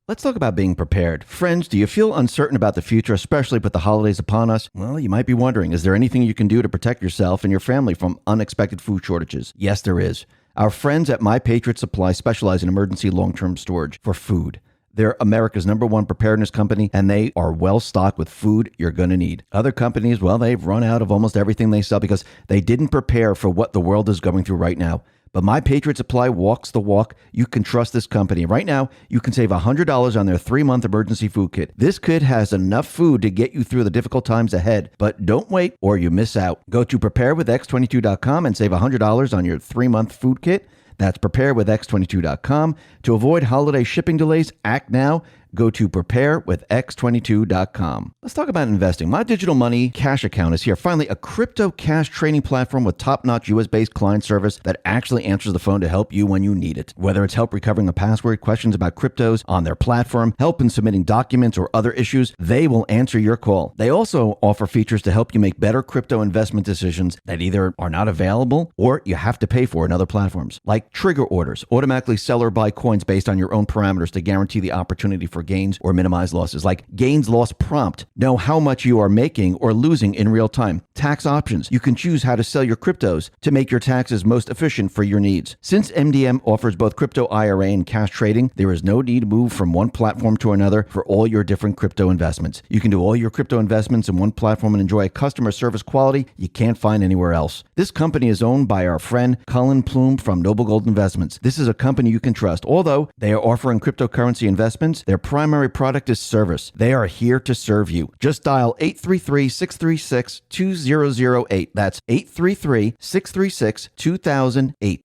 Let's talk about being prepared. Friends, do you feel uncertain about the future, especially with the holidays upon us? Well, you might be wondering, is there anything you can do to protect yourself and your family from unexpected food shortages? Yes, there is. Our friends at My Patriot Supply specialize in emergency long-term storage for food. They're America's #1 preparedness company, and they are well stocked with food you're going to need. Other companies, well, they've run out of almost everything they sell because they didn't prepare for what the world is going through right now. But My Patriot Supply walks the walk. You can trust this company. Right now, you can save $100 on their 3-month emergency food kit. This kit has enough food to get you through the difficult times ahead. But don't wait or you miss out. Go to preparewithx22.com and save $100 on your 3-month food kit. That's preparewithx22.com. To avoid holiday shipping delays, act now. Go to preparewithx22.com. Let's talk about investing. My Digital Money Cash Account is here. Finally, a crypto cash trading platform with top-notch US-based client service that actually answers the phone to help you when you need it. Whether it's help recovering a password, questions about cryptos on their platform, help in submitting documents, or other issues, they will answer your call. They also offer features to help you make better crypto investment decisions that either are not available or you have to pay for in other platforms, like trigger orders, automatically sell or buy coins based on your own parameters to guarantee the opportunity for gains or minimize losses, like gains loss prompt. Know how much you are making or losing in real time. Tax options. You can choose how to sell your cryptos to make your taxes most efficient for your needs. Since MDM offers both crypto IRA and cash trading, there is no need to move from one platform to another for all your different crypto investments. You can do all your crypto investments in one platform and enjoy a customer service quality you can't find anywhere else. This company is owned by our friend Cullen Plume from Noble Gold Investments. This is a company you can trust. Although they are offering cryptocurrency investments, their primary product is service. They are here to serve you. Just dial 833-636-2008. That's 833-636-2008.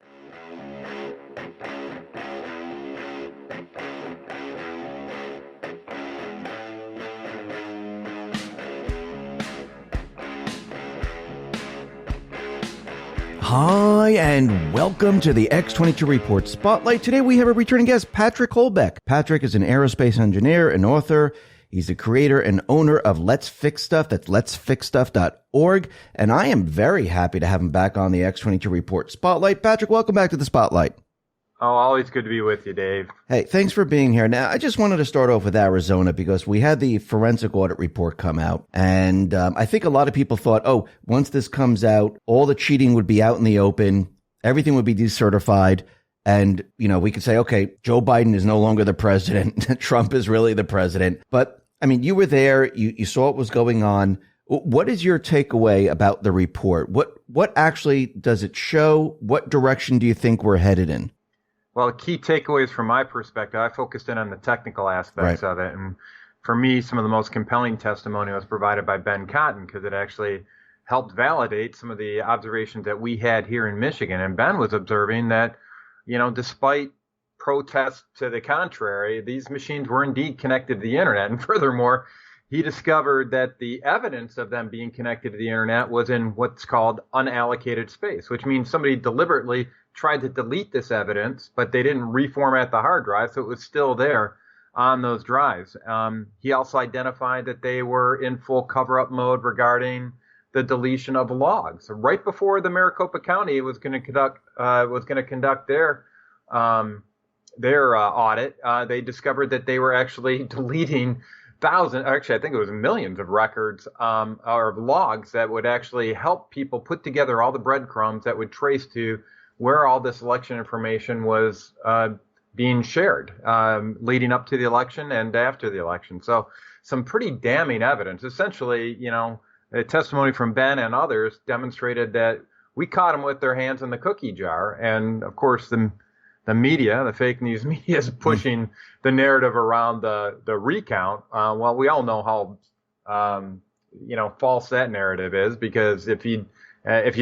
Hi, and welcome to the X22 Report Spotlight. Today we have a returning guest, Patrick Holbeck. Patrick is an aerospace engineer and author. He's the creator and owner of Let's Fix Stuff. That's letsfixstuff.org. And I am very happy to have him back on the X22 Report Spotlight. Patrick, welcome back to the Spotlight. Oh, always good to be with you, Dave. Hey, thanks for being here. Now, I just wanted to start off with Arizona because we had the forensic audit report come out. And I think a lot of people thought, oh, once this comes out, all the cheating would be out in the open. Everything would be decertified. And, you know, we could say, okay, Joe Biden is no longer the president. Trump is really the president. But, I mean, you were there. You saw what was going on. What is your takeaway about the report? What actually does it show? What direction do you think we're headed in? Well, key takeaways from my perspective, I focused in on the technical aspects of it. And for me, some of the most compelling testimony was provided by Ben Cotton because it actually helped validate some of the observations that we had here in Michigan. And Ben was observing that, you know, despite protests to the contrary, these machines were indeed connected to the internet. And furthermore, he discovered that the evidence of them being connected to the internet was in what's called unallocated space, which means somebody deliberately tried to delete this evidence, but they didn't reformat the hard drive, so it was still there on those drives. He also identified that they were in full cover-up mode regarding the deletion of logs. Right before the Maricopa County was going to conduct their audit, they discovered that they were actually deleting thousands, actually I think it was millions of records or logs that would actually help people put together all the breadcrumbs that would trace to where all this election information was being shared leading up to the election and after the election. So some pretty damning evidence. Essentially, you know, the testimony from Ben and others demonstrated that we caught them with their hands in the cookie jar. And of course, the media, the fake news media, is pushing the narrative around the recount. Well, we all know how false that narrative is, because if you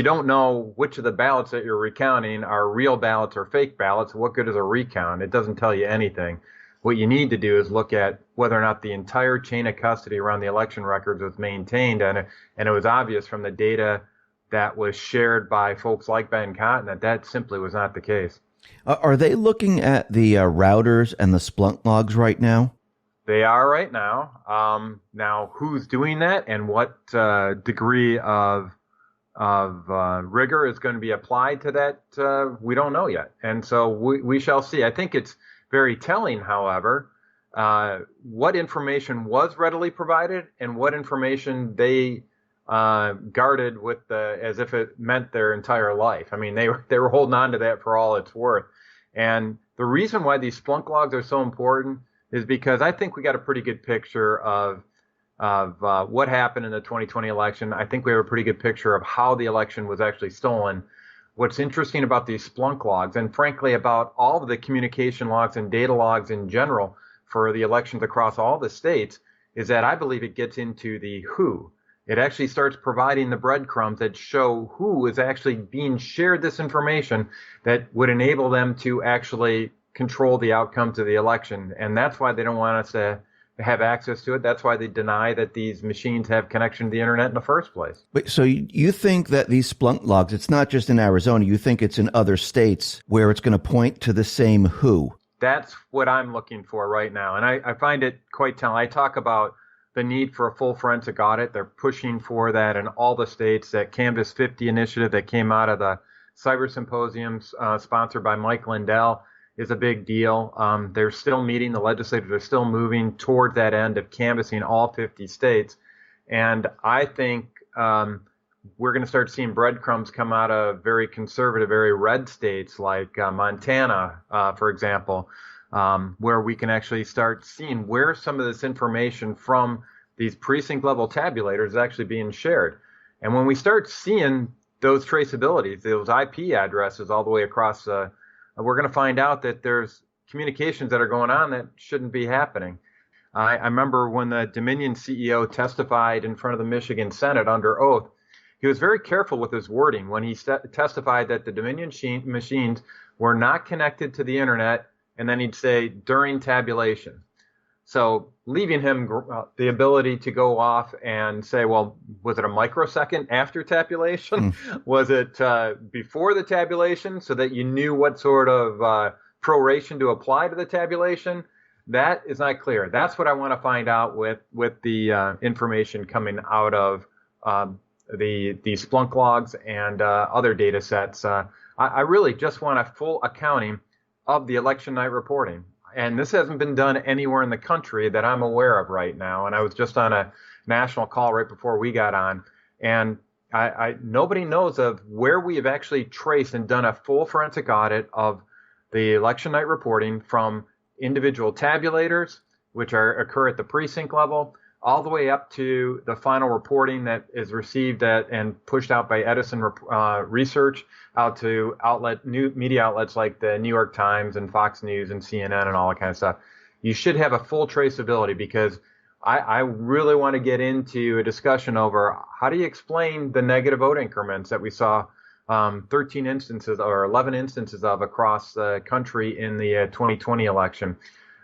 don't know which of the ballots that you're recounting are real ballots or fake ballots, what good is a recount? It doesn't tell you anything. What you need to do is look at whether or not the entire chain of custody around the election records was maintained. And it was obvious from the data that was shared by folks like Ben Cotton that simply was not the case. Are they looking at the routers and the Splunk logs right now? They are right now. Now, who's doing that and what degree of rigor is going to be applied to that, we don't know yet. And so we shall see. I think it's very telling, however, what information was readily provided and what information they guarded with as if it meant their entire life. I mean, they were holding on to that for all it's worth. And the reason why these Splunk logs are so important is because I think we got a pretty good picture of what happened in the 2020 election. I think we have a pretty good picture of how the election was actually stolen. What's interesting about these Splunk logs, and frankly about all of the communication logs and data logs in general for the elections across all the states, is that I believe it gets into the who. It actually starts providing the breadcrumbs that show who is actually being shared this information that would enable them to actually control the outcomes of the election. And that's why they don't want us to have access to it. That's why they deny that these machines have connection to the internet in the first place. Wait, so you think that these Splunk logs, it's not just in Arizona, you think it's in other states where it's going to point to the same who? That's what I'm looking for right now. And I find it quite telling. I talk about the need for a full forensic audit. They're pushing for that in all the states. That Canvas 50 initiative that came out of the Cyber Symposiums sponsored by Mike Lindell is a big deal. They're still meeting. The legislators are still moving toward that end of canvassing all 50 states. And I think we're going to start seeing breadcrumbs come out of very conservative, very red states like Montana, for example, where we can actually start seeing where some of this information from these precinct level tabulators is actually being shared. And when we start seeing those traceabilities, those IP addresses all the way across we're going to find out that there's communications that are going on that shouldn't be happening. I remember when the Dominion CEO testified in front of the Michigan Senate under oath, he was very careful with his wording when he testified that the Dominion machines were not connected to the internet, and then he'd say during tabulation. So leaving him the ability to go off and say, well, was it a microsecond after tabulation? Was it before the tabulation so that you knew what sort of proration to apply to the tabulation? That is not clear. That's what I want to find out with the information coming out of the Splunk logs and other data sets. I really just want a full accounting of the election night reporting. And this hasn't been done anywhere in the country that I'm aware of right now. And I was just on a national call right before we got on. And nobody knows of where we have actually traced and done a full forensic audit of the election night reporting from individual tabulators, which occur at the precinct level, all the way up to the final reporting that is received and pushed out by Edison Research out to media outlets like the New York Times and Fox News and CNN and all that kind of stuff. You should have a full traceability, because I really want to get into a discussion over how do you explain the negative vote increments that we saw 13 instances or 11 instances of across the country in the 2020 election.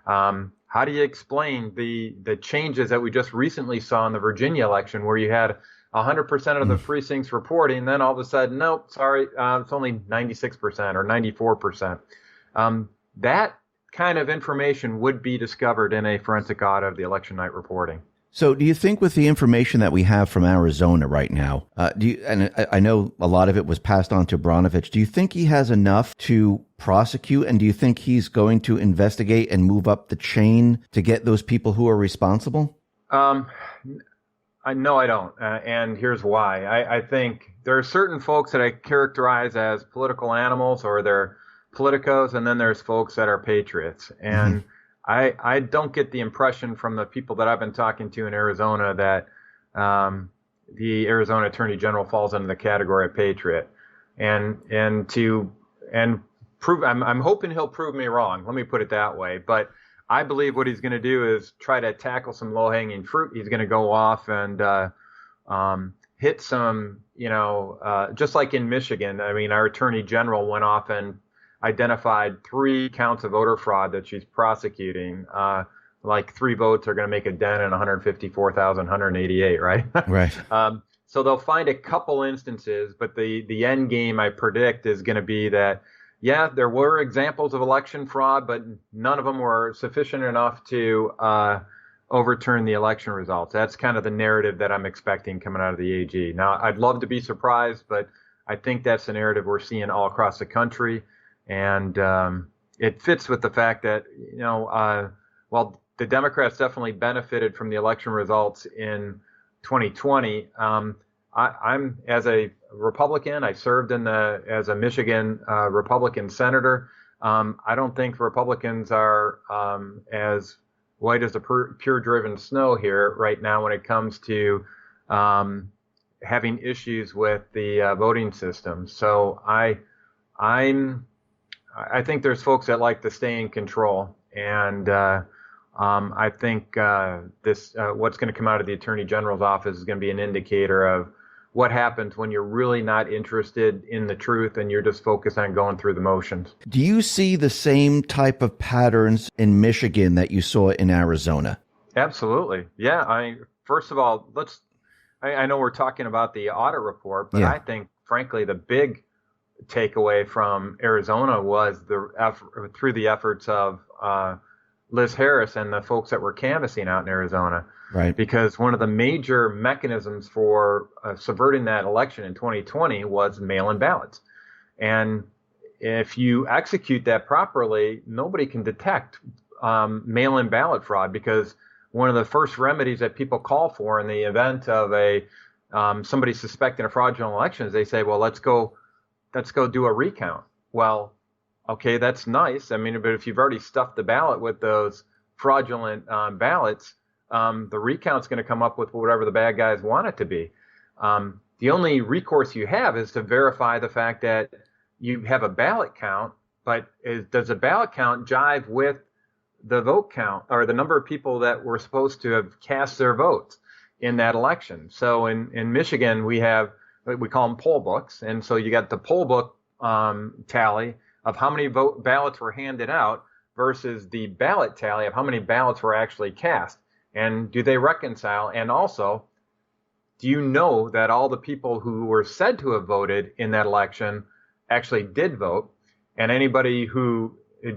How do you explain the changes that we just recently saw in the Virginia election, where you had 100% of the precincts reporting, and then all of a sudden, nope, sorry, it's only 96% or 94%. That kind of information would be discovered in a forensic audit of the election night reporting. So do you think with the information that we have from Arizona right now, and I know a lot of it was passed on to Brnovich, do you think he has enough to prosecute, and do you think he's going to investigate and move up the chain to get those people who are responsible? No, I don't. And here's why. I think there are certain folks that I characterize as political animals, or they're politicos, and then there's folks that are patriots. And I don't get the impression from the people that I've been talking to in Arizona that the Arizona Attorney General falls into the category of patriot. And prove, I'm hoping he'll prove me wrong. Let me put it that way. But I believe what he's going to do is try to tackle some low-hanging fruit. He's going to go off and hit some, just like in Michigan. I mean, our Attorney General went off and identified 3 counts of voter fraud that she's prosecuting. Like 3 votes are going to make a dent in 154,188, right? Right. So they'll find a couple instances, but the end game I predict is going to be that, yeah, there were examples of election fraud, but none of them were sufficient enough to overturn the election results. That's kind of the narrative that I'm expecting coming out of the AG. Now, I'd love to be surprised, but I think that's the narrative we're seeing all across the country. And it fits with the fact that, while the Democrats definitely benefited from the election results in 2020. I'm as a Republican. I served as a Michigan Republican senator. I don't think Republicans are as white as the pure driven snow here right now when it comes to having issues with the voting system. So I think there's folks that like to stay in control, and I think what's going to come out of the Attorney General's office is going to be an indicator of what happens when you're really not interested in the truth and you're just focused on going through the motions. Do you see the same type of patterns in Michigan that you saw in Arizona? Absolutely. Yeah. First of all, I know we're talking about the audit report, but I think, frankly, the big takeaway from Arizona was through the efforts of Liz Harris and the folks that were canvassing out in Arizona. Right. Because one of the major mechanisms for subverting that election in 2020 was mail-in ballots. And if you execute that properly, nobody can detect mail-in ballot fraud, because one of the first remedies that people call for in the event of somebody suspecting a fraudulent election is they say, well, let's go do a recount. Well, okay, that's nice. I mean, but if you've already stuffed the ballot with those fraudulent ballots, the recount's going to come up with whatever the bad guys want it to be. The only recourse you have is to verify the fact that you have a ballot count, but does the ballot count jive with the vote count or the number of people that were supposed to have cast their votes in that election? So in Michigan, we call them poll books. And so you got the poll book tally of how many ballots were handed out versus the ballot tally of how many ballots were actually cast. And do they reconcile? And also, do you know that all the people who were said to have voted in that election actually did vote? And anybody who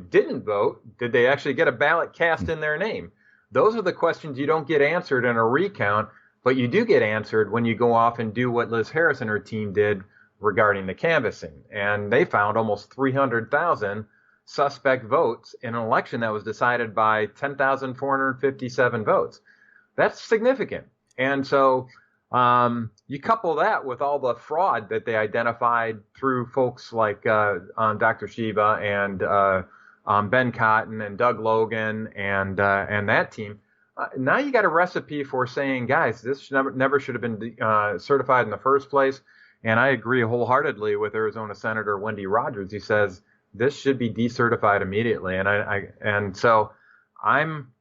didn't vote, did they actually get a ballot cast in their name? Those are the questions you don't get answered in a recount, but you do get answered when you go off and do what Liz Harris and her team did regarding the canvassing. And they found almost 300,000 suspect votes in an election that was decided by 10,457 votes. That's significant. And so you couple that with all the fraud that they identified through folks like Dr. Shiva and Ben Cotton and Doug Logan and that team. Now you got a recipe for saying, guys, this never should have been certified in the first place. And I agree wholeheartedly with Arizona Senator Wendy Rogers. He says this should be decertified immediately. And so I'm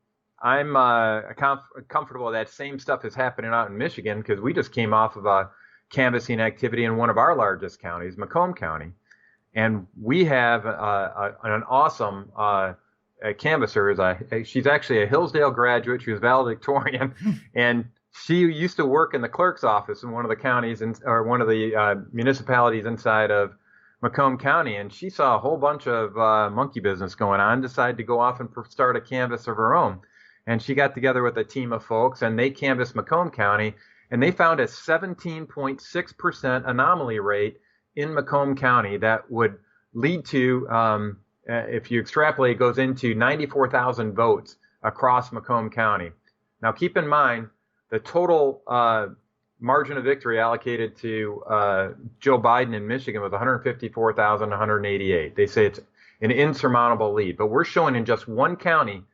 comfortable that same stuff is happening out in Michigan, because we just came off of a canvassing activity in one of our largest counties, Macomb County. And we have an awesome canvasser. She's actually a Hillsdale graduate. She was valedictorian, and she used to work in the clerk's office in one of the counties or one of the municipalities inside of Macomb County. And she saw a whole bunch of monkey business going on, decided to go off and start a canvass of her own. And she got together with a team of folks, and they canvassed Macomb County, and they found a 17.6% anomaly rate in Macomb County that would lead to, if you extrapolate, goes into 94,000 votes across Macomb County. Now, keep in mind, the total margin of victory allocated to Joe Biden in Michigan was 154,188. They say it's an insurmountable lead, but we're showing in just one county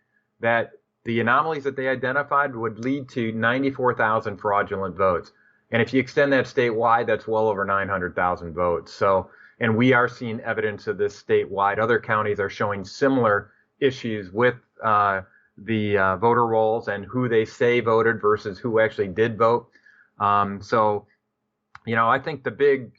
that the anomalies that they identified would lead to 94,000 fraudulent votes. And if you extend that statewide, that's well over 900,000 votes. So, and we are seeing evidence of this statewide. Other counties are showing similar issues with the voter rolls and who they say voted versus who actually did vote. So, I think the big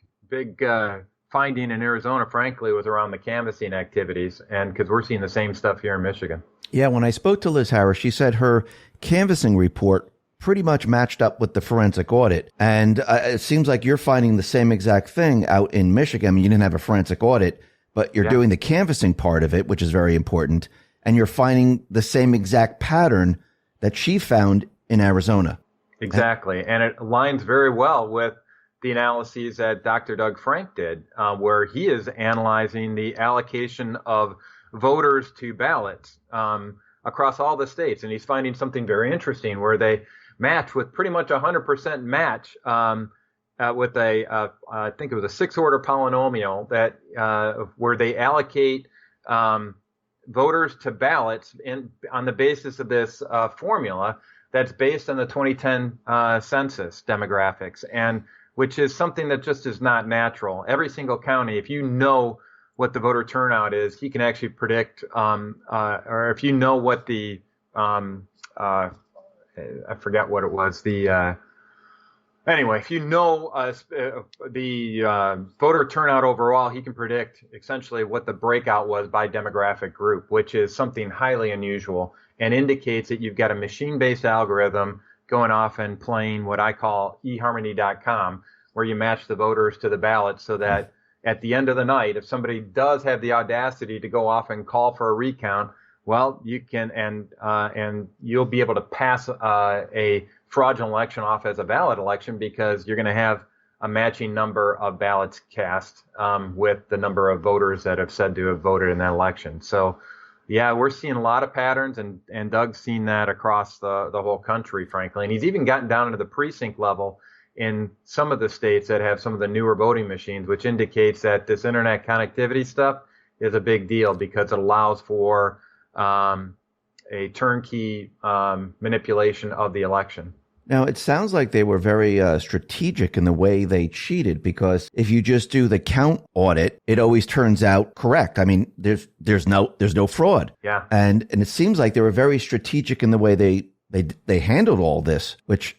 finding in Arizona, frankly, was around the canvassing activities, and because we're seeing the same stuff here in Michigan. Yeah, when I spoke to Liz Harris, she said her canvassing report pretty much matched up with the forensic audit. And it seems like you're finding the same exact thing out in Michigan. I mean, you didn't have a forensic audit, but you're doing the canvassing part of it, which is very important. And you're finding the same exact pattern that she found in Arizona. Exactly. And it aligns very well with the analyses that Dr. Doug Frank did, where he is analyzing the allocation of voters to ballots across all the states. And he's finding something very interesting where they match with pretty much 100% match with I think it was a 6-order polynomial that where they allocate voters to ballots on the basis of this formula that's based on the 2010 census demographics, and which is something that just is not natural. Every single county, if you know what the voter turnout is, he can actually predict, or if you know what the, I forget what it was, anyway, if you know the voter turnout overall, he can predict essentially what the breakout was by demographic group, which is something highly unusual and indicates that you've got a machine-based algorithm going off and playing what I call eharmony.com, where you match the voters to the ballots so that at the end of the night, if somebody does have the audacity to go off and call for a recount, well, you can, and you'll be able to pass a fraudulent election off as a valid election because you're going to have a matching number of ballots cast with the number of voters that have said to have voted in that election. So, yeah, we're seeing a lot of patterns, and Doug's seen that across the whole country, frankly. And he's even gotten down into the precinct level in some of the states that have some of the newer voting machines, which indicates that this internet connectivity stuff is a big deal because it allows for a turnkey manipulation of the election. Now, it sounds like they were very strategic in the way they cheated, because if you just do the count audit, it always turns out correct. I mean, there's no fraud. Yeah. And it seems like they were very strategic in the way they handled all this, which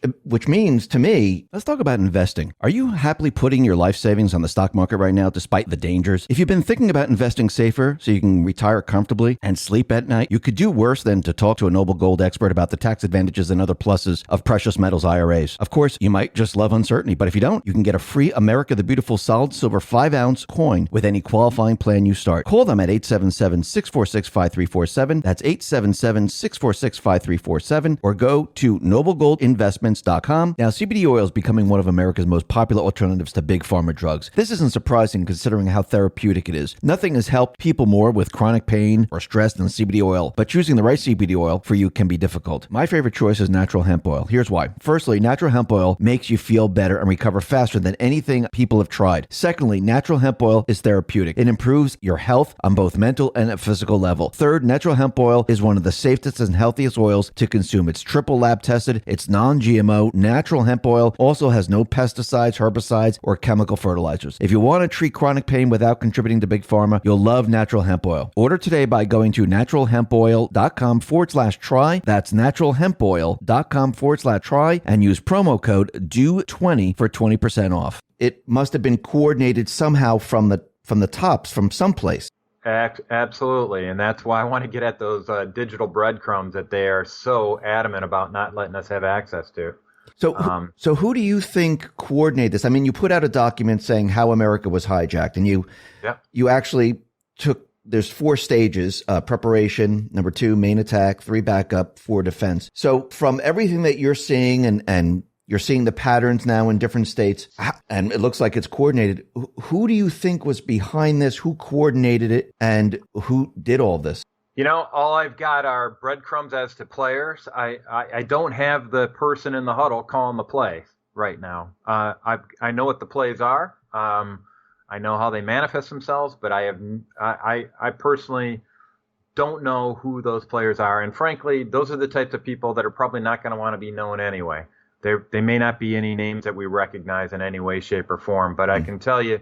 means to me, let's talk about investing. Are you happily putting your life savings on the stock market right now, despite the dangers? If you've been thinking about investing safer so you can retire comfortably and sleep at night, you could do worse than to talk to a Noble Gold expert about the tax advantages and other pluses of precious metals IRAs. Of course, you might just love uncertainty, but if you don't, you can get a free America the Beautiful solid silver 5-ounce coin with any qualifying plan you start. Call them at 877-646-5347. That's 877-646-5347. Or go to noblegoldinvestments.com. Now, CBD oil is becoming one of America's most popular alternatives to big pharma drugs. This isn't surprising considering how therapeutic it is. Nothing has helped people more with chronic pain or stress than CBD oil, but choosing the right CBD oil for you can be difficult. My favorite choice is natural hemp oil. Here's why. Firstly, natural hemp oil makes you feel better and recover faster than anything people have tried. Secondly, natural hemp oil is therapeutic. It improves your health on both mental and a physical level. Third, natural hemp oil is one of the safest and healthiest oils to consume. It's triple lab tested. It's non-GMO. Natural hemp oil also has no pesticides, herbicides, or chemical fertilizers. If you want to treat chronic pain without contributing to big pharma, you'll love natural hemp oil. Order today by going to naturalhempoil.com/try. That's naturalhempoil.com/try and use promo code DEW20 for 20% off. It must have been coordinated somehow from the tops from someplace. Absolutely, and that's why I want to get at those digital breadcrumbs that they are so adamant about not letting us have access to. So who do you think coordinated this? I mean, you put out a document saying how America was hijacked, and you actually took, there's 4 stages: preparation, number 2, main attack, 3, backup, 4, defense. So from everything that you're seeing and you're seeing the patterns now in different states, and it looks like it's coordinated. Who do you think was behind this? Who coordinated it? And who did all this? You know, all I've got are breadcrumbs as to players. I don't have the person in the huddle calling the play right now. I know what the plays are. I know how they manifest themselves, but I personally don't know who those players are. And frankly, those are the types of people that are probably not going to want to be known anyway. They may not be any names that we recognize in any way, shape, or form, but I can tell you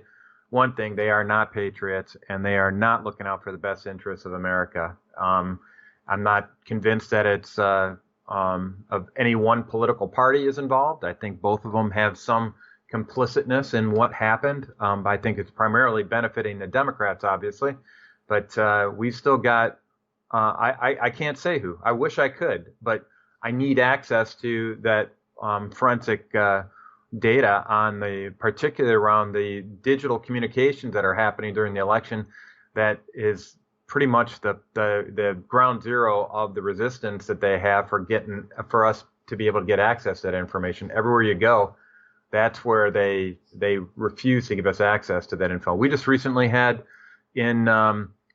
one thing: they are not patriots, and they are not looking out for the best interests of America. I'm not convinced that it's of any one political party is involved. I think both of them have some complicitness in what happened. But I think it's primarily benefiting the Democrats, obviously. But we've still got, I can't say who. I wish I could, but I need access to that forensic data on particularly around the digital communications that are happening during the election. That is pretty much the ground zero of the resistance that they have for us to be able to get access to that information. Everywhere you go, that's where they refuse to give us access to that info. We just recently had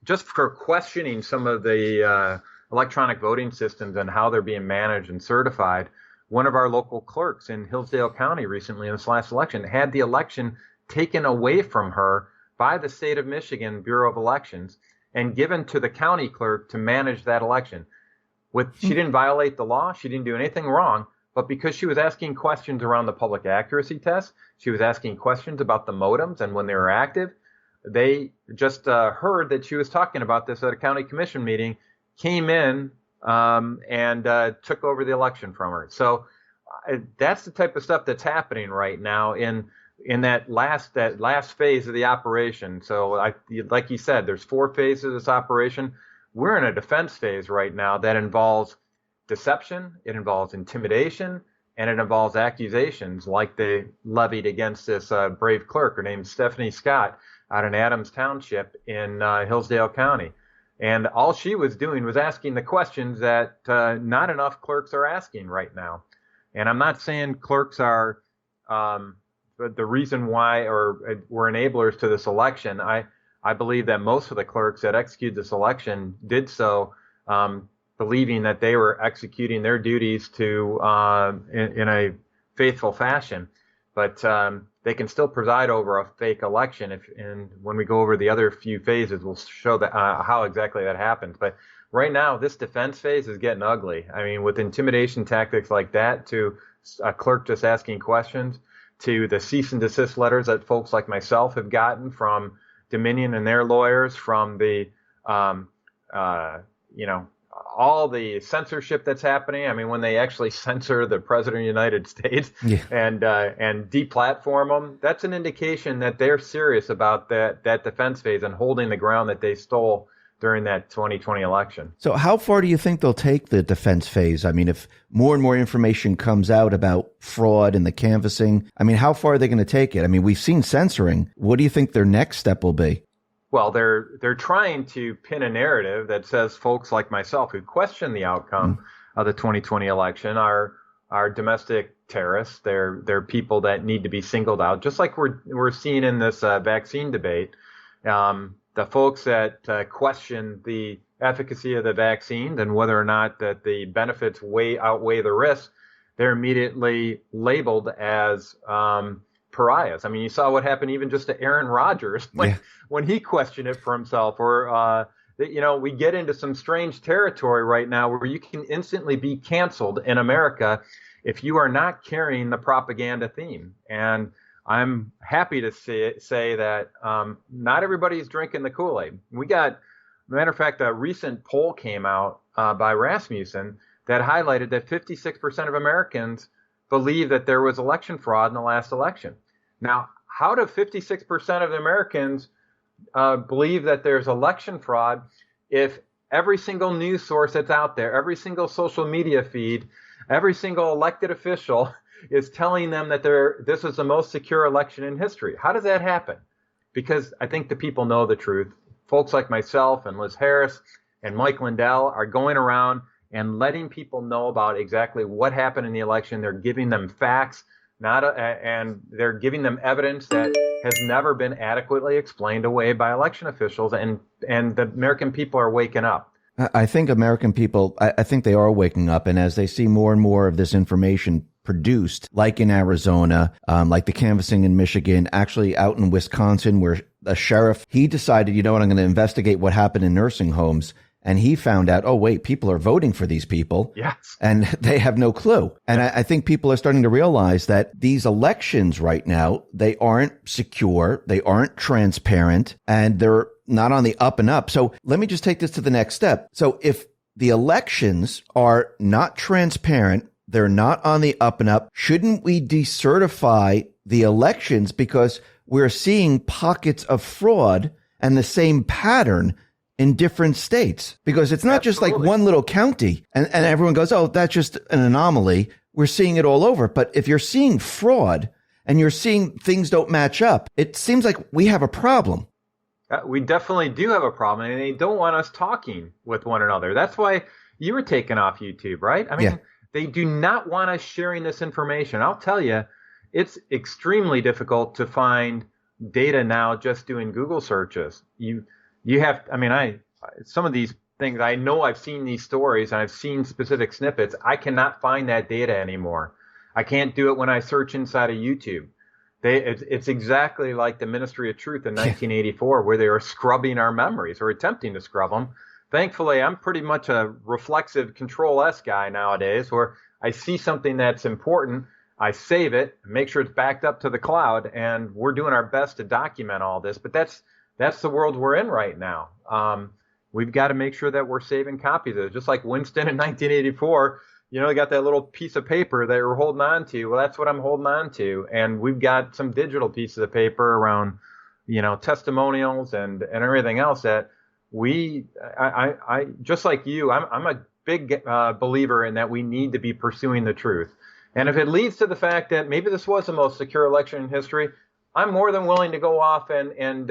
just for questioning some of the electronic voting systems and how they're being managed and certified. One of our local clerks in Hillsdale County recently in this last election had the election taken away from her by the state of Michigan Bureau of Elections and given to the county clerk to manage that election. She didn't violate the law. She didn't do anything wrong. But because she was asking questions around the public accuracy test, she was asking questions about the modems and when they were active, they just heard that she was talking about this at a county commission meeting, came in and took over the election from her. So that's the type of stuff that's happening right now in that last phase of the operation. So like you said, there's 4 phases of this operation. We're in a defense phase right now that involves deception, it involves intimidation, and it involves accusations like they levied against this brave clerk. Her name's Stephanie Scott out in Adams Township in Hillsdale County. And all she was doing was asking the questions that not enough clerks are asking right now. And I'm not saying clerks are the reason why or were enablers to this election. I believe that most of the clerks that executed this election did so believing that they were executing their duties in a faithful fashion. But they can still preside over a fake election. And when we go over the other few phases, we'll show that how exactly that happens. But right now, this defense phase is getting ugly. I mean, with intimidation tactics like that, to a clerk just asking questions, to the cease and desist letters that folks like myself have gotten from Dominion and their lawyers, from the, all the censorship that's happening. I mean, when they actually censor the president of the United States and deplatform them, that's an indication that they're serious about that defense phase and holding the ground that they stole during that 2020 election. So how far do you think they'll take the defense phase? I mean, if more and more information comes out about fraud and the canvassing, I mean, how far are they going to take it? I mean, we've seen censoring. What do you think their next step will be? Well, they're trying to pin a narrative that says folks like myself who question the outcome of the 2020 election are domestic terrorists. They're people that need to be singled out, just like we're seeing in this vaccine debate. The folks that question the efficacy of the vaccine and whether or not that the benefits outweigh the risks, they're immediately labeled as pariahs. I mean, you saw what happened even just to Aaron Rodgers when he questioned it for himself. Or, we get into some strange territory right now where you can instantly be canceled in America if you are not carrying the propaganda theme. And I'm happy to say that not everybody's drinking the Kool-Aid. Matter of fact, a recent poll came out by Rasmussen that highlighted that 56% of Americans believe that there was election fraud in the last election. Now, how do 56% of the Americans believe that there's election fraud if every single news source that's out there, every single social media feed, every single elected official is telling them that this is the most secure election in history? How does that happen? Because I think the people know the truth. Folks like myself and Liz Harris and Mike Lindell are going around and letting people know about exactly what happened in the election. They're giving them facts, and they're giving them evidence that has never been adequately explained away by election officials. And the American people are waking up. I think American people, I think they are waking up. And as they see more and more of this information produced, like in Arizona, like the canvassing in Michigan, actually out in Wisconsin, where a sheriff, he decided, I'm going to investigate what happened in nursing homes. And he found out, oh, wait, people are voting for these people. Yes. And they have no clue. And I think people are starting to realize that these elections right now, they aren't secure. They aren't transparent, and they're not on the up and up. So let me just take this to the next step. So if the elections are not transparent, they're not on the up and up, shouldn't we decertify the elections because we're seeing pockets of fraud and the same pattern in different states? Because it's not just like one little county and everyone goes, oh, that's just an anomaly. We're seeing it all over. But if you're seeing fraud and you're seeing things don't match up, it seems like we have a problem. We definitely do have a problem, and they don't want us talking with one another. That's why you were taken off YouTube, right? I mean, They do not want us sharing this information. I'll tell you, it's extremely difficult to find data now just doing Google searches. You have, some of these things. I know I've seen these stories and I've seen specific snippets. I cannot find that data anymore. I can't do it when I search inside of YouTube. It's exactly like the Ministry of Truth in 1984, where they were scrubbing our memories or attempting to scrub them. Thankfully, I'm pretty much a reflexive Control S guy nowadays, where I see something that's important, I save it, make sure it's backed up to the cloud, and we're doing our best to document all this. But that's the world we're in right now. We've got to make sure that we're saving copies of it. Just like Winston in 1984, they got that little piece of paper that we're holding on to. Well, that's what I'm holding on to. And we've got some digital pieces of paper around, testimonials and everything else that I just like you, I'm a big believer in that we need to be pursuing the truth. And if it leads to the fact that maybe this was the most secure election in history, I'm more than willing to go off and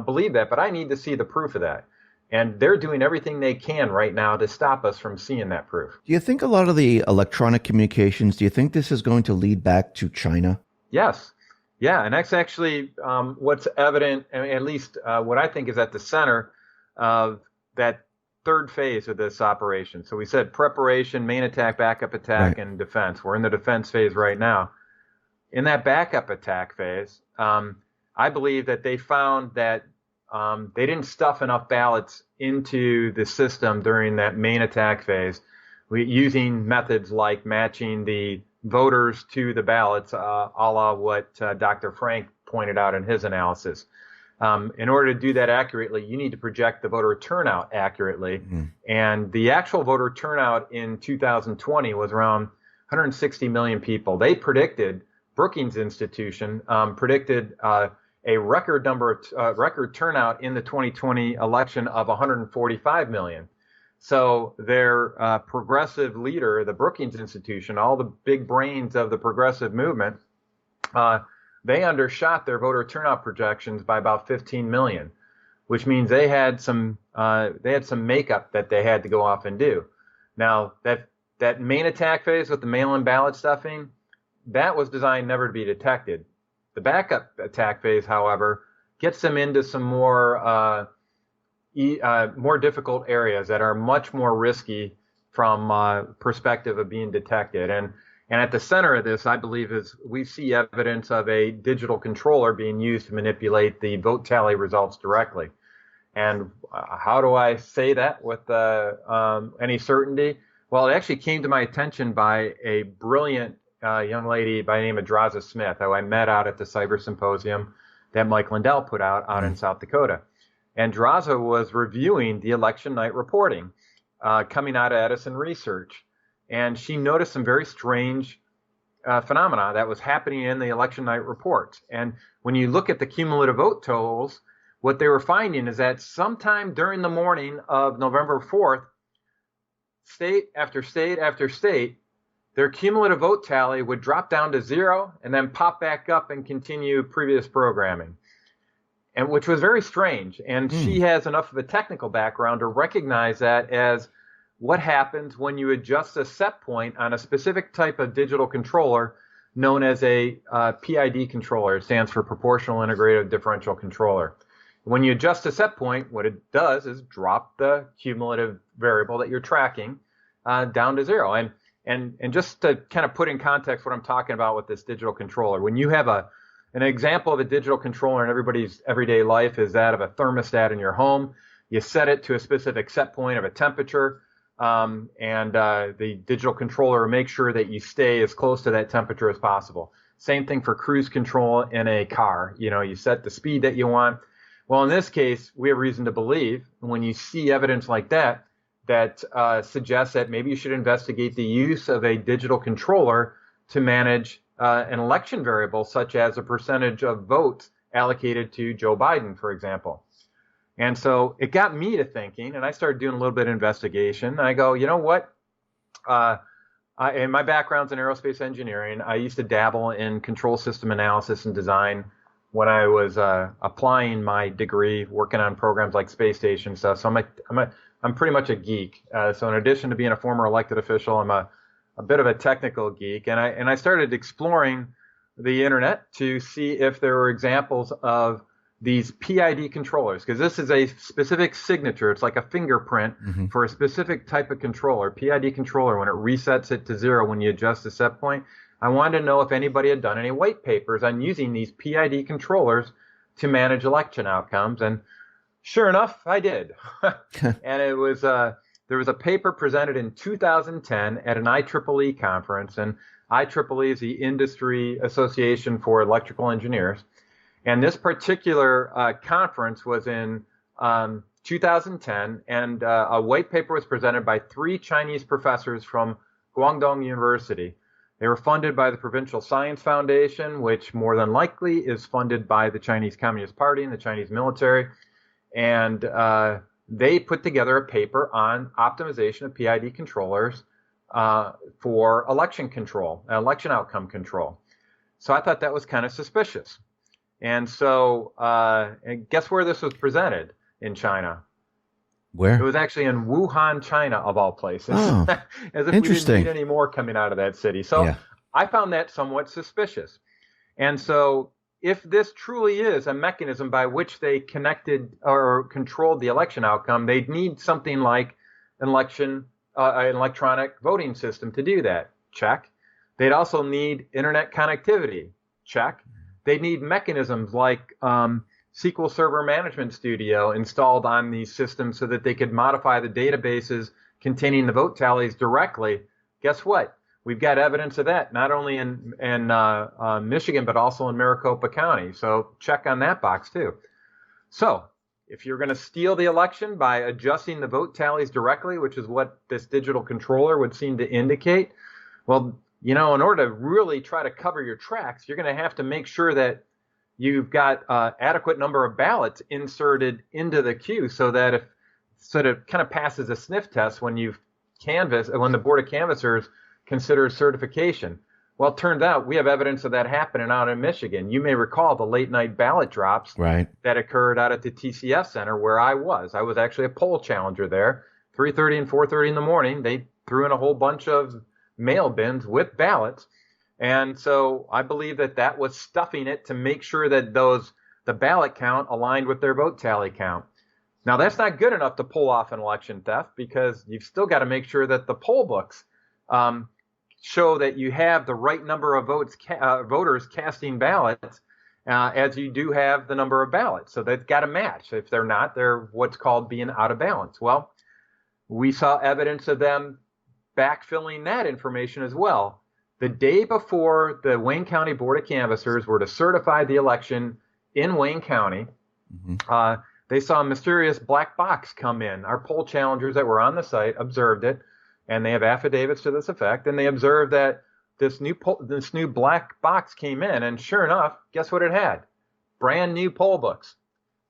believe that. But I need to see the proof of that. And they're doing everything they can right now to stop us from seeing that proof. Do you think a lot of the electronic communications, do you think this is going to lead back to China? Yes. Yeah. And that's actually what's evident, at least what I think is at the center of that third phase of this operation. So we said preparation, main attack, backup attack, and defense. We're in the defense phase right now. In that backup attack phase, I believe that they found that they didn't stuff enough ballots into the system during that main attack phase, using methods like matching the voters to the ballots, a la what Dr. Frank pointed out in his analysis. In order to do that accurately, you need to project the voter turnout accurately. Mm-hmm. And the actual voter turnout in 2020 was around 160 million people. They predicted, Brookings Institution predicted a record record turnout in the 2020 election of 145 million. So their progressive leader, the Brookings Institution, all the big brains of the progressive movement, they undershot their voter turnout projections by about 15 million, which means they had some makeup that they had to go off and do. Now that main attack phase with the mail-in ballot stuffing, that was designed never to be detected. The backup attack phase, however, gets them into some more difficult areas that are much more risky from perspective of being detected. And at the center of this, I believe, is we see evidence of a digital controller being used to manipulate the vote tally results directly. And how do I say that with any certainty? Well, it actually came to my attention by a brilliant young lady by the name of Draza Smith, who I met out at the Cyber Symposium that Mike Lindell put out in South Dakota. And Draza was reviewing the election night reporting coming out of Edison Research. And she noticed some very strange phenomena that was happening in the election night reports. And when you look at the cumulative vote totals, what they were finding is that sometime during the morning of November 4th, state after state after state, their cumulative vote tally would drop down to zero and then pop back up and continue previous programming, and which was very strange. And she has enough of a technical background to recognize that as what happens when you adjust a set point on a specific type of digital controller known as a PID controller. It stands for Proportional Integrated Differential Controller. When you adjust a set point, what it does is drop the cumulative variable that you're tracking down to zero. And just to kind of put in context what I'm talking about with this digital controller, when you have an example of a digital controller in everybody's everyday life is that of a thermostat in your home. You set it to a specific set point of a temperature, and the digital controller will make sure that you stay as close to that temperature as possible. Same thing for cruise control in a car. You set the speed that you want. Well, in this case, we have reason to believe when you see evidence like that, that suggests that maybe you should investigate the use of a digital controller to manage an election variable, such as a percentage of votes allocated to Joe Biden, for example. And so it got me to thinking, and I started doing a little bit of investigation. I go, you know what? And my background's in aerospace engineering. I used to dabble in control system analysis and design when I was applying my degree, working on programs like space station stuff. So I'm pretty much a geek. So in addition to being a former elected official, I'm a bit of a technical geek. And I started exploring the internet to see if there were examples of these PID controllers, because this is a specific signature. It's like a fingerprint for a specific type of controller, PID controller, when it resets it to 0 when you adjust the set point. I wanted to know if anybody had done any white papers on using these PID controllers to manage election outcomes. And sure enough, I did. And it was there was a paper presented in 2010 at an IEEE conference. And IEEE is the Industry Association for Electrical Engineers. And this particular conference was in 2010, and a white paper was presented by 3 Chinese professors from Guangdong University. They were funded by the Provincial Science Foundation, which more than likely is funded by the Chinese Communist Party and the Chinese military. And they put together a paper on optimization of PID controllers for election control, election outcome control. So I thought that was kind of suspicious. And so, and guess where this was presented in China? Where? It was actually in Wuhan, China, of all places. Oh, as if we didn't need any more coming out of that city. So I found that somewhat suspicious. And so if this truly is a mechanism by which they connected or controlled the election outcome, they'd need something like an electronic voting system to do that. Check. They'd also need internet connectivity. Check. They need mechanisms like SQL Server Management Studio installed on these systems so that they could modify the databases containing the vote tallies directly. Guess what? We've got evidence of that, not only in Michigan, but also in Maricopa County. So check on that box, too. So if you're going to steal the election by adjusting the vote tallies directly, which is what this digital controller would seem to indicate, well, in order to really try to cover your tracks, you're going to have to make sure that you've got adequate number of ballots inserted into the queue so that it kind of passes a sniff test when when the Board of Canvassers considers certification. Well, it turns out we have evidence of that happening out in Michigan. You may recall the late night ballot drops that occurred out at the TCF Center where I was. I was actually a poll challenger there. 3:30 and 4:30 in the morning, they threw in a whole bunch of mail bins with ballots. And so I believe that was stuffing it to make sure that the ballot count aligned with their vote tally count. Now, that's not good enough to pull off an election theft because you've still got to make sure that the poll books show that you have the right number of voters casting ballots as you do have the number of ballots. So they've got to match. If they're not, they're what's called being out of balance. Well, we saw evidence of them backfilling that information as well. The day before the Wayne County Board of Canvassers were to certify the election in Wayne County, they saw a mysterious black box come in. Our poll challengers that were on the site observed it, and they have affidavits to this effect, and they observed that this new black box came in, and sure enough, guess what it had? Brand new poll books.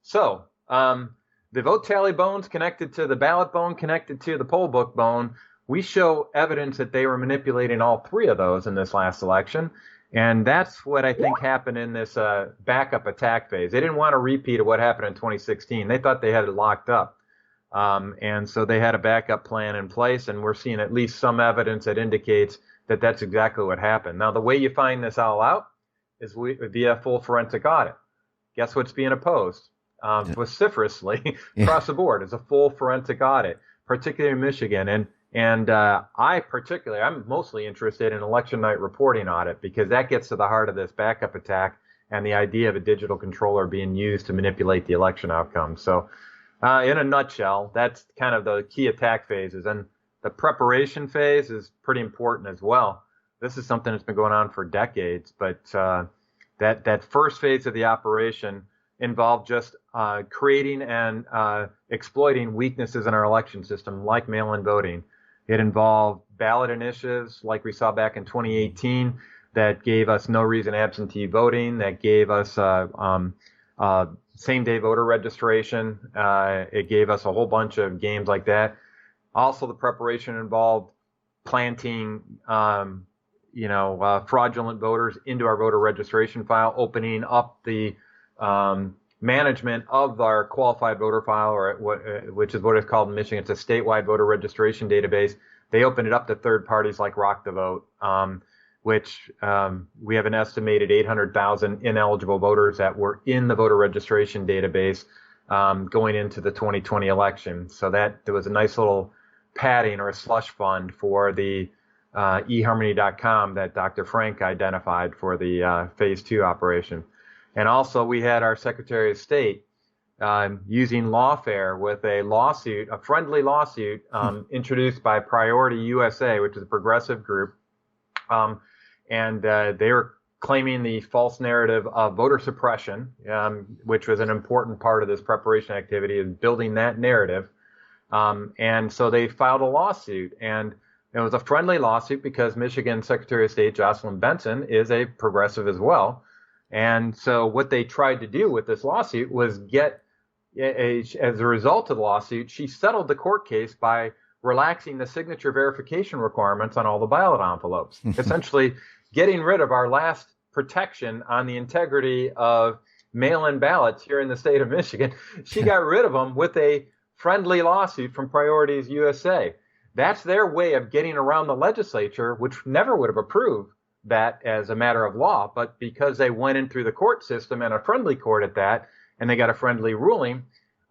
So the vote tally bones connected to the ballot bone connected to the poll book bone. We show evidence that they were manipulating all 3 of those in this last election. And that's what I think happened in this backup attack phase. They didn't want a repeat of what happened in 2016. They thought they had it locked up. And so they had a backup plan in place. And we're seeing at least some evidence that indicates that that's exactly what happened. Now, the way you find this all out is via full forensic audit. Guess what's being opposed? Vociferously across the board is a full forensic audit, particularly in Michigan. And I'm mostly interested in election night reporting audit because that gets to the heart of this backup attack and the idea of a digital controller being used to manipulate the election outcome. So in a nutshell, that's kind of the key attack phases. And the preparation phase is pretty important as well. This is something that's been going on for decades, but that first phase of the operation involved just creating and exploiting weaknesses in our election system, like mail-in voting. It involved ballot initiatives like we saw back in 2018 that gave us no reason absentee voting, that gave us same-day voter registration. It gave us a whole bunch of games like that. Also, the preparation involved planting fraudulent voters into our voter registration file, opening up the management of our qualified voter file, which is what it's called in Michigan. It's a statewide voter registration database. They opened it up to third parties like Rock the Vote. which we have an estimated 800,000 ineligible voters that were in the voter registration database going into the 2020 election. So that there was a nice little padding or a slush fund for the eHarmony.com that Dr. Frank identified for the phase 2 operation. And also we had our Secretary of State using lawfare with a lawsuit, a friendly lawsuit introduced by Priority USA, which is a progressive group. And they were claiming the false narrative of voter suppression, which was an important part of this preparation activity, is building that narrative. And so they filed a lawsuit, and it was a friendly lawsuit because Michigan Secretary of State Jocelyn Benson is a progressive as well. And so what they tried to do with this lawsuit was get, as a result of the lawsuit, she settled the court case by relaxing the signature verification requirements on all the ballot envelopes, essentially getting rid of our last protection on the integrity of mail-in ballots here in the state of Michigan. She got rid of them with a friendly lawsuit from Priorities USA. That's their way of getting around the legislature, which never would have approved that as a matter of law. But because they went in through the court system and a friendly court at that, and they got a friendly ruling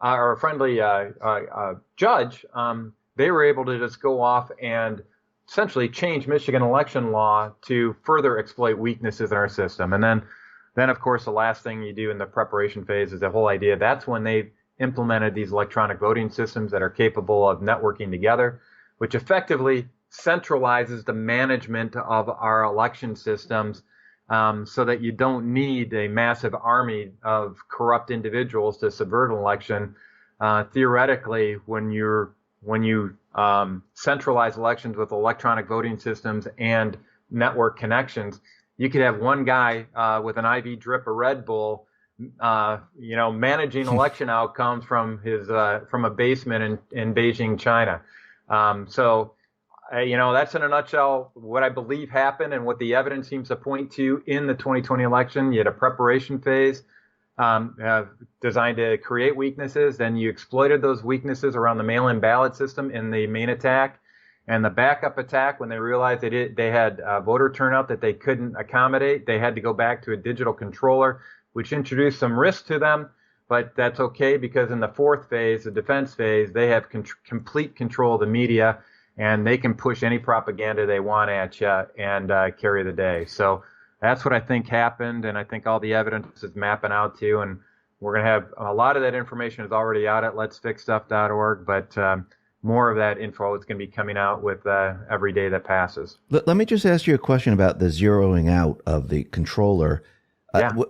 or a friendly judge, they were able to just go off and essentially change Michigan election law to further exploit weaknesses in our system. And then of course, the last thing you do in the preparation phase is the whole idea. That's when they implemented these electronic voting systems that are capable of networking together, which effectively centralizes the management of our election systems, so that you don't need a massive army of corrupt individuals to subvert an election. Theoretically, when you centralize elections with electronic voting systems and network connections, you could have one guy with an IV drip of Red Bull, managing election outcomes from a basement in Beijing, China. That's in a nutshell what I believe happened and what the evidence seems to point to in the 2020 election. You had a preparation phase designed to create weaknesses. Then you exploited those weaknesses around the mail-in ballot system in the main attack. And the backup attack, when they realized they had voter turnout that they couldn't accommodate, they had to go back to a digital controller, which introduced some risk to them. But that's okay, because in the fourth phase, the defense phase, they have complete control of the media, and they can push any propaganda they want at you and carry the day. So that's what I think happened, and I think all the evidence is mapping out to. And we're going to have a lot of that information is already out at letsfixstuff.org, but more of that info is going to be coming out with every day that passes. Let me just ask you a question about the zeroing out of the controller.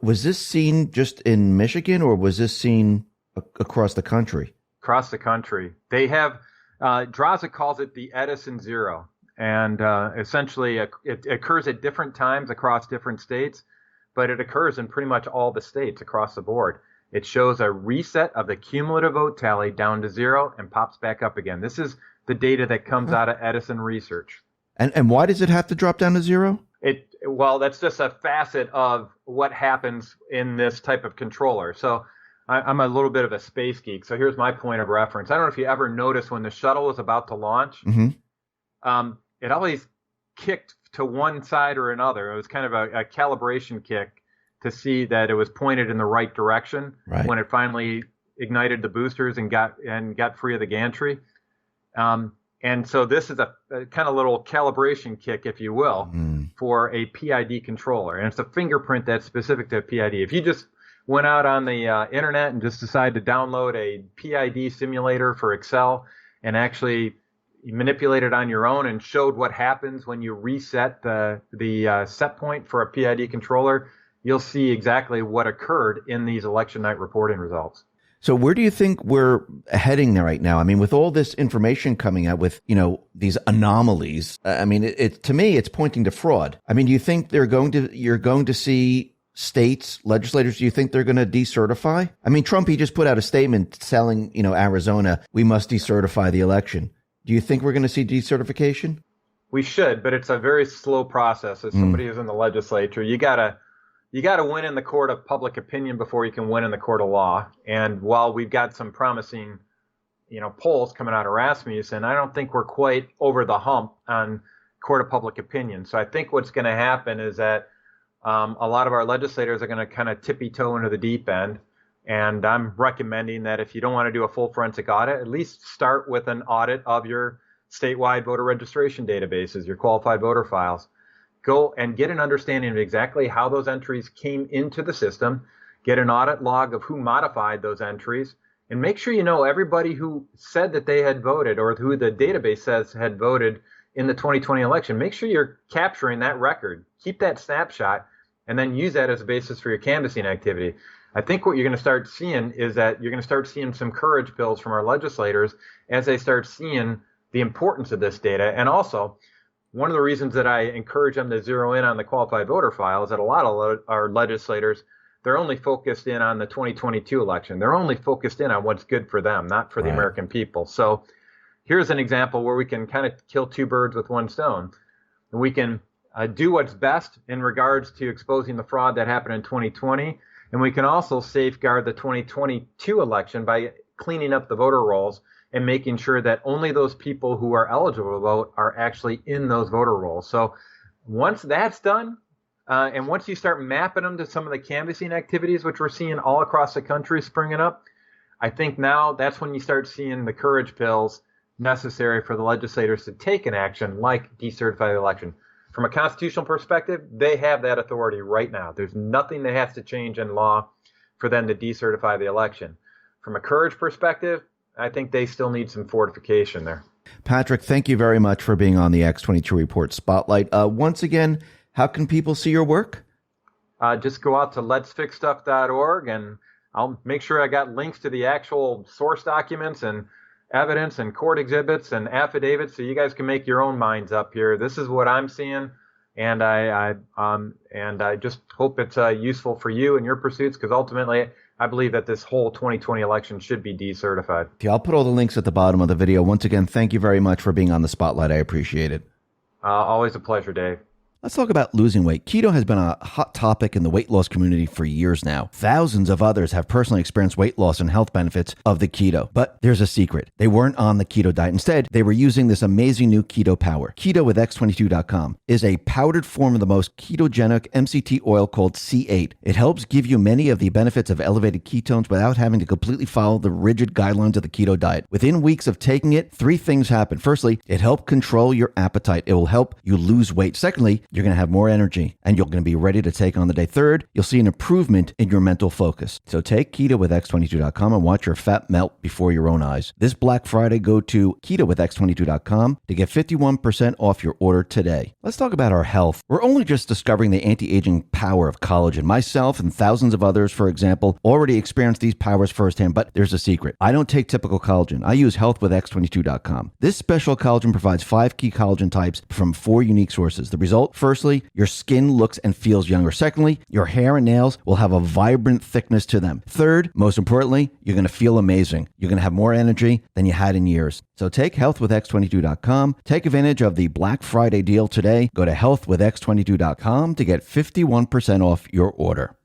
Was this seen just in Michigan, or was this seen across the country? Across the country. They have, Draza calls it the Edison Zero. And essentially, it occurs at different times across different states, but it occurs in pretty much all the states across the board. It shows a reset of the cumulative vote tally down to zero and pops back up again. This is the data that comes out of Edison Research. And why does it have to drop down to zero? Well, that's just a facet of what happens in this type of controller. So I'm a little bit of a space geek. So here's my point of reference. I don't know if you ever noticed when the shuttle was about to launch, it always kicked to one side or another. It was kind of a calibration kick to see that it was pointed in the right direction when it finally ignited the boosters and got free of the gantry. And so this is a kind of little calibration kick, if you will, for a PID controller. And it's a fingerprint that's specific to a PID. If you just went out on the internet and just decided to download a PID simulator for Excel and actually manipulate it on your own and showed what happens when you reset the set point for a PID controller, you'll see exactly what occurred in these election night reporting results. So where do you think we're heading right now? I mean, with all this information coming out with, these anomalies, I mean, to me, it's pointing to fraud. I mean, do you think you're going to see states, legislators, do you think they're going to decertify? I mean, Trump, he just put out a statement telling, Arizona, we must decertify the election. Do you think we're going to see decertification? We should, but it's a very slow process. As somebody who's in the legislature, you gotta win in the court of public opinion before you can win in the court of law. And while we've got some promising, polls coming out of Rasmussen, I don't think we're quite over the hump on court of public opinion. So I think what's going to happen is that a lot of our legislators are going to kind of tippy toe into the deep end. And I'm recommending that if you don't want to do a full forensic audit, at least start with an audit of your statewide voter registration databases, your qualified voter files. Go and get an understanding of exactly how those entries came into the system, get an audit log of who modified those entries, and make sure you know everybody who said that they had voted or who the database says had voted in the 2020 election. Make sure you're capturing that record. Keep that snapshot and then use that as a basis for your canvassing activity. I think what you're going to start seeing is that you're going to start seeing some courage bills from our legislators as they start seeing the importance of this data. And also, one of the reasons that I encourage them to zero in on the qualified voter file is that a lot of our legislators, they're only focused in on the 2022 election. They're only focused in on what's good for them, not for the American people. So here's an example where we can kind of kill two birds with one stone. We can do what's best in regards to exposing the fraud that happened in 2020. And we can also safeguard the 2022 election by cleaning up the voter rolls and making sure that only those people who are eligible to vote are actually in those voter rolls. So once that's done, and once you start mapping them to some of the canvassing activities, which we're seeing all across the country springing up, I think now that's when you start seeing the courage pills necessary for the legislators to take an action like decertify the election. From a constitutional perspective, they have that authority right now. There's nothing that has to change in law for them to decertify the election. From a courage perspective, I think they still need some fortification there. Patrick, thank you very much for being on the X22 Report Spotlight. Once again, how can people see your work? Just go out to letsfixstuff.org, and I'll make sure I got links to the actual source documents and evidence and court exhibits and affidavits, so you guys can make your own minds up here. This is what I'm seeing, and I just hope it's useful for you and your pursuits, because ultimately I believe that this whole 2020 election should be decertified. Yeah, I'll put all the links at the bottom of the video. Once again, thank you very much for being on the Spotlight. I appreciate it. Always a pleasure, Dave. Let's talk about losing weight. Keto has been a hot topic in the weight loss community for years now. Thousands of others have personally experienced weight loss and health benefits of the keto. But there's a secret. They weren't on the keto diet. Instead, they were using this amazing new keto power. Keto with X22.com is a powdered form of the most ketogenic MCT oil called C8. It helps give you many of the benefits of elevated ketones without having to completely follow the rigid guidelines of the keto diet. Within weeks of taking it, 3 things happen. Firstly, it helps control your appetite. It will help you lose weight. Secondly, you're going to have more energy and you're going to be ready to take on the day. Third, you'll see an improvement in your mental focus. So take keto with X22.com and watch your fat melt before your own eyes. This Black Friday, go to keto with X22.com to get 51% off your order today. Let's talk about our health. We're only just discovering the anti-aging power of collagen. Myself and thousands of others, for example, already experienced these powers firsthand, but there's a secret. I don't take typical collagen. I use health with X22.com. This special collagen provides 5 key collagen types from 4 unique sources. The result, firstly, your skin looks and feels younger. Secondly, your hair and nails will have a vibrant thickness to them. Third, most importantly, you're going to feel amazing. You're going to have more energy than you had in years. So take health with X22.com. Take advantage of the Black Friday deal today. Go to health with X22.com to get 51% off your order.